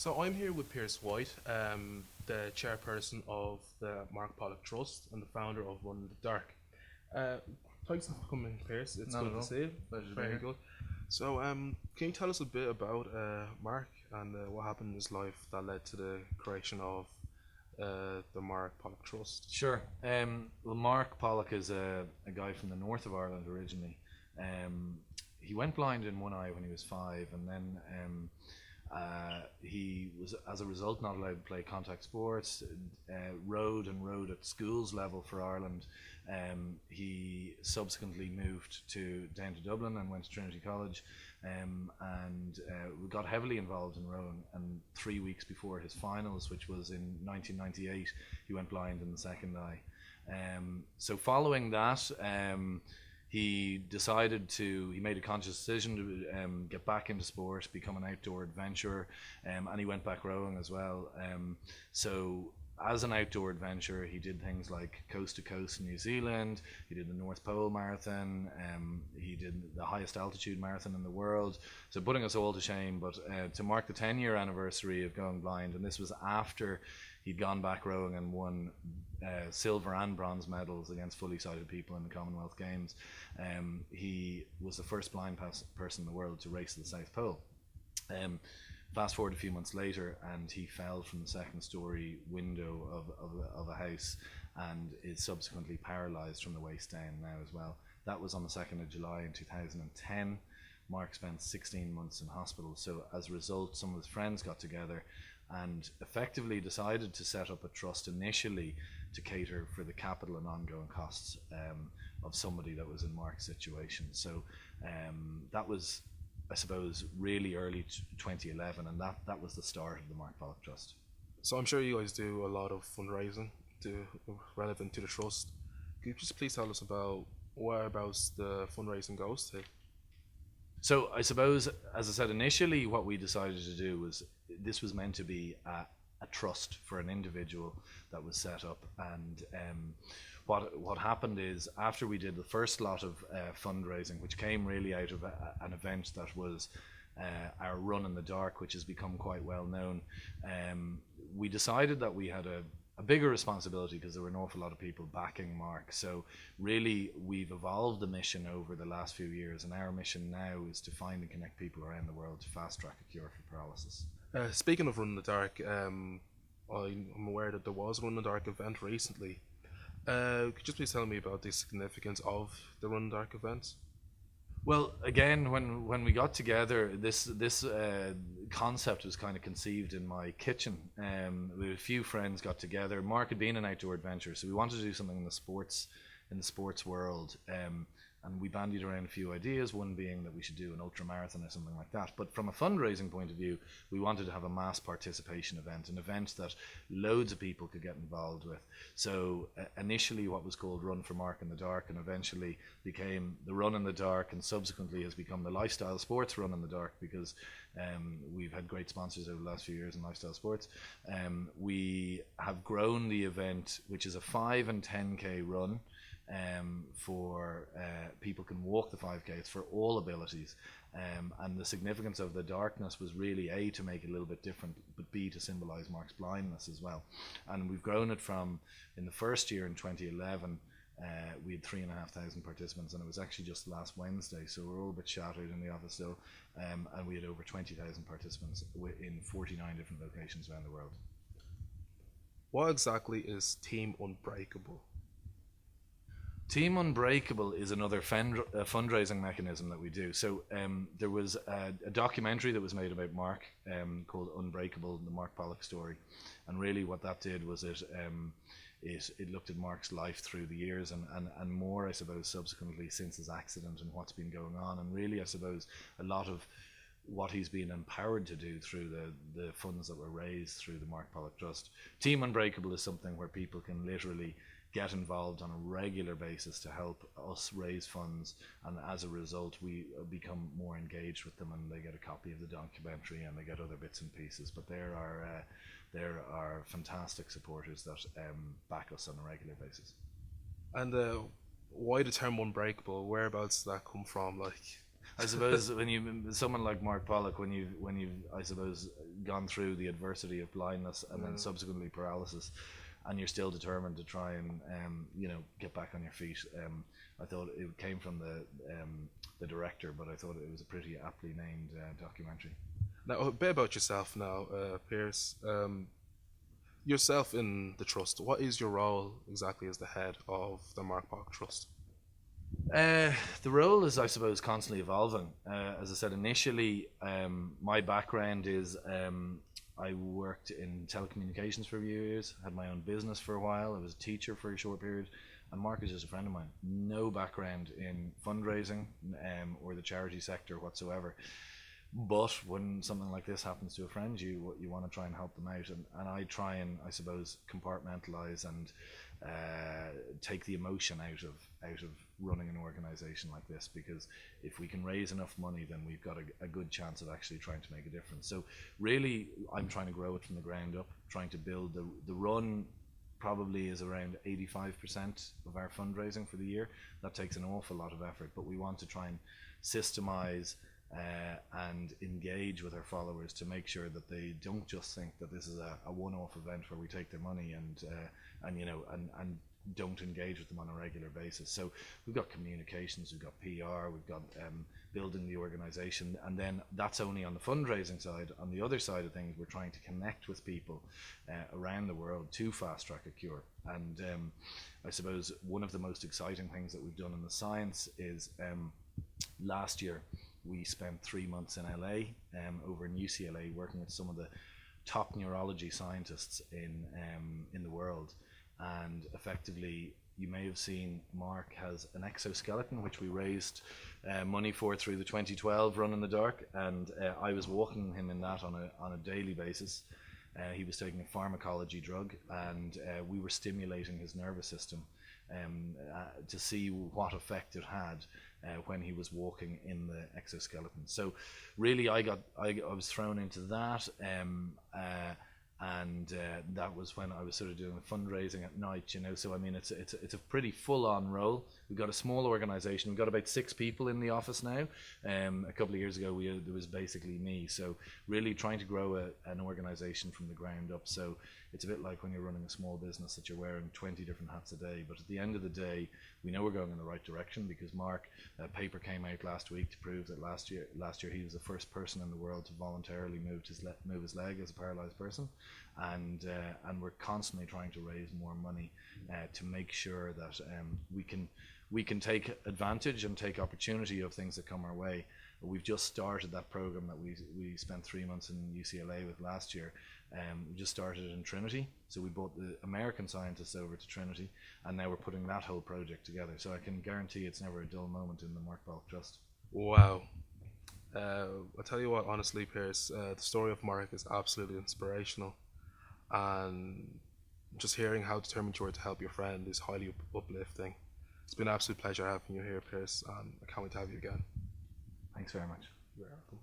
So I'm here with Piers White, the chairperson of the Mark Pollock Trust and the founder of Run in the Dark. Uh, Thanks for coming, Piers. It's Not good at to all. see you. Pleasure to be Very here. good. So, can you tell us a bit about Mark and what happened in his life that led to the creation of the Mark Pollock Trust? Sure. Well, Mark Pollock is a guy from the north of Ireland originally. He went blind in one eye when he was 5, and then he was, as a result, not allowed to play contact sports. Rode at schools level for Ireland. He subsequently moved down to Dublin and went to Trinity College, and we got heavily involved in rowing. And 3 weeks before his finals, which was in 1998, he went blind in the second eye. So following that, he made a conscious decision to get back into sport, become an outdoor adventurer, and he went back rowing as well. So as an outdoor adventurer, he did things like coast to coast in New Zealand. He did the North Pole Marathon. He did the highest altitude marathon in the world. So putting us all to shame, but to mark the 10-year anniversary of going blind, and this was after he'd gone back rowing and won silver and bronze medals against fully sighted people in the Commonwealth Games. He was the first blind person in the world to race to the South Pole. Fast forward a few months later, and he fell from the second story window of a house and is subsequently paralysed from the waist down now as well. That was on the 2nd of July in 2010. Mark spent 16 months in hospital. So as a result, some of his friends got together and effectively decided to set up a trust initially to cater for the capital and ongoing costs of somebody that was in Mark's situation. So that was, I suppose, really early 2011, and that was the start of the Mark Pollock Trust. So I'm sure you guys do a lot of fundraising relevant to the trust. Could you just please tell us about whereabouts the fundraising goes to? So I suppose, as I said, initially what we decided to do was, this was meant to be a trust for an individual that was set up. And what happened is, after we did the first lot of fundraising, which came really out of an event that was our Run in the Dark, which has become quite well known, we decided that we had a bigger responsibility because there were an awful lot of people backing Mark. So really, we've evolved the mission over the last few years, and our mission now is to find and connect people around the world to fast track a cure for paralysis. Speaking of Run in the Dark, I'm aware that there was a Run in the Dark event recently. Could you just please tell me about the significance of the Run in the Dark events? Well, again, when we got together, this concept was kind of conceived in my kitchen. We had a few friends got together. Mark had been an outdoor adventurer, so we wanted to do something in the sports world. And we bandied around a few ideas, one being that we should do an ultra marathon or something like that. But from a fundraising point of view, we wanted to have a mass participation event, an event that loads of people could get involved with. So initially what was called Run for Mark in the Dark, and eventually became the Run in the Dark, and subsequently has become the Lifestyle Sports Run in the Dark, because we've had great sponsors over the last few years in lifestyle sports. We have grown the event, which is a 5 and 10k run. For people can walk the 5k. It's for all abilities, and the significance of the darkness was really, A, to make it a little bit different, but B, to symbolize Mark's blindness as well. And we've grown it from, in the first year in 2011, we had 3,500 participants, and it was actually just last Wednesday, so we're all a bit shattered in the office still, and we had over 20,000 participants in 49 different locations around the world. What exactly is Team Unbreakable? Team Unbreakable is another fundraising mechanism that we do. So there was a documentary that was made about Mark called Unbreakable, the Mark Pollock story. And really what that did was it looked at Mark's life through the years and more, I suppose, subsequently since his accident and what's been going on. And really, I suppose, a lot of what he's been empowered to do through the funds that were raised through the Mark Pollock Trust. Team Unbreakable is something where people can literally get involved on a regular basis to help us raise funds, and as a result we become more engaged with them, and they get a copy of the documentary and they get other bits and pieces. But there are fantastic supporters that back us on a regular basis. And why the term unbreakable? Whereabouts does that come from? Like, I suppose when someone like Mark Pollock, when you I suppose gone through the adversity of blindness and then subsequently paralysis, and you're still determined to try and get back on your feet. I thought it came from the director, but I thought it was a pretty aptly named documentary. Now, a bit about yourself now, Piers. Yourself in the trust, what is your role exactly as the head of the Mark Pollock Trust? The role is, I suppose, constantly evolving. As I said initially, my background is I worked in telecommunications for a few years, had my own business for a while, I was a teacher for a short period, and Mark is just a friend of mine. No background in fundraising or the charity sector whatsoever. But when something like this happens to a friend, you want to try and help them out, and I try and, I suppose, compartmentalize and take the emotion out of running an organization like this, because if we can raise enough money, then we've got a good chance of actually trying to make a difference. So really, I'm trying to grow it from the ground up, trying to build the run. Probably is around 85% of our fundraising for the year. That takes an awful lot of effort, but we want to try and systemize and engage with our followers to make sure that they don't just think that this is a one-off event where we take their money and don't engage with them on a regular basis. So we've got communications, we've got PR, we've got building the organization, and then that's only on the fundraising side. On the other side of things, we're trying to connect with people around the world to fast track a cure. And I suppose one of the most exciting things that we've done in the science is last year we spent 3 months in LA over in UCLA working with some of the top neurology scientists in the world. And effectively, you may have seen Mark has an exoskeleton which we raised money for through the 2012 Run in the Dark, and I was walking him in that on a daily basis. He was taking a pharmacology drug, and we were stimulating his nervous system to see what effect it had when he was walking in the exoskeleton. So really I was thrown into that, and that was when I was sort of doing the fundraising at night, so I mean it's a pretty full-on role. We've got a small organization. We've got about 6 people in the office now. A couple of years ago there was basically me, so really trying to grow an organization from the ground up. So it's a bit like when you're running a small business that you're wearing 20 different hats a day, but at the end of the day we know we're going in the right direction, because Mark, a paper came out last week to prove that last year he was the first person in the world to voluntarily move his leg as a paralyzed person. And we're constantly trying to raise more money to make sure that we can take advantage and take opportunity of things that come our way. We've just started that program that we spent 3 months in UCLA with last year. We just started in Trinity, so we brought the American scientists over to Trinity, and now we're putting that whole project together. So I can guarantee it's never a dull moment in the Mark Pollock Trust. Wow. I'll tell you what, honestly, Piers, the story of Mark is absolutely inspirational, and just hearing how determined you are to help your friend is highly uplifting. It's been an absolute pleasure having you here, Piers, and I can't wait to have you again. Thanks very much. You're welcome.